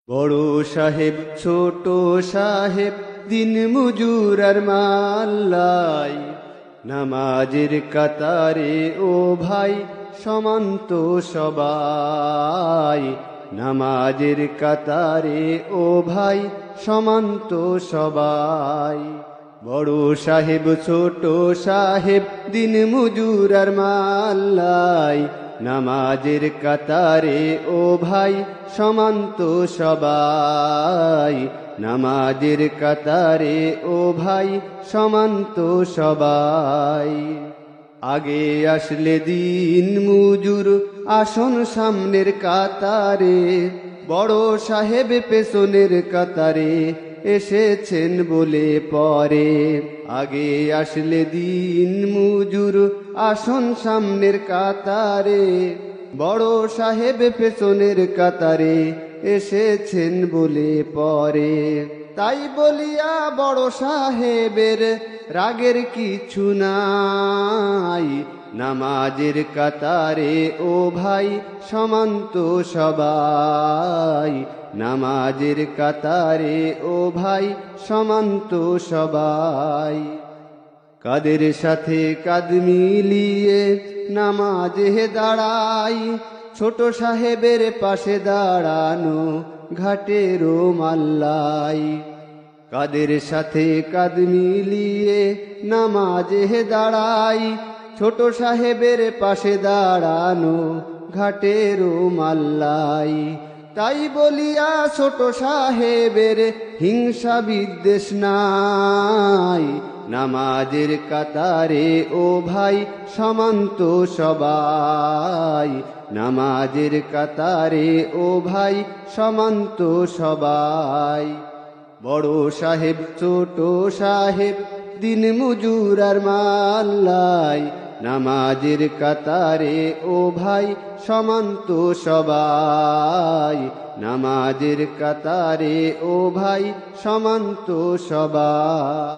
বড় সাহেব ছোট সাহেব দিন মজুর আর মাল্লাই, নামাজের কাতারে ও ভাই সমান্ত সবাই। নামাজের কাতারে ও ভাই সমান্ত সবাই। বড় সাহেব ছোট সাহেব দিন মজুর আর মাল্লাই, নামাজের কাতারে ও ভাই সমান্ত সবাই। নামাজের কাতারে ও ভাই সমান্ত সবাই। আগে আসলে দিন মজুর আসন সামনের কাতারে, বড় সাহেব পেছনের কাতারে এসেছেন বলে পরে। আগে আসলে দিন মজুর আসন সামনের কাতারে, বড় সাহেব পেছনের কাতারে এসেছেন বলে পরে। তাই বলিয়া বড় সাহেবের রাগের কিছু নাই, নামাজের কাতারে ও ভাই সমান্ত সবাই। নামাজের কাতারে ও ভাই সমান্ত সবাই। কাদের সাথে কাঁধ মিলিয়ে নামাজে দাঁড়াই, ছোট সাহেবের পাশে দাঁড়ানো ঘাটেরও মাল্লাই। কাদের সাথে কাঁধ মিলিয়ে নামাজে দাঁড়াই, ছোট সাহেবের পাশে দাঁড়ানো ঘাটেরও মাল্লাই। তাই বলিয়া ছোট সাহেবের হিংসা বিদ্বেষ নাই, নামাজের কাতারে ও ভাই সমান্ত সবাই। নামাজের কাতারে ও ভাই সমান্ত সবাই। বড় সাহেব ছোট সাহেব দিন মজুর আর মাল্লাই, নামাজের কাতারে ও ভাই সমান্ত সবাই। নামাজের কাতারে ও ভাই সমান্ত সবাই।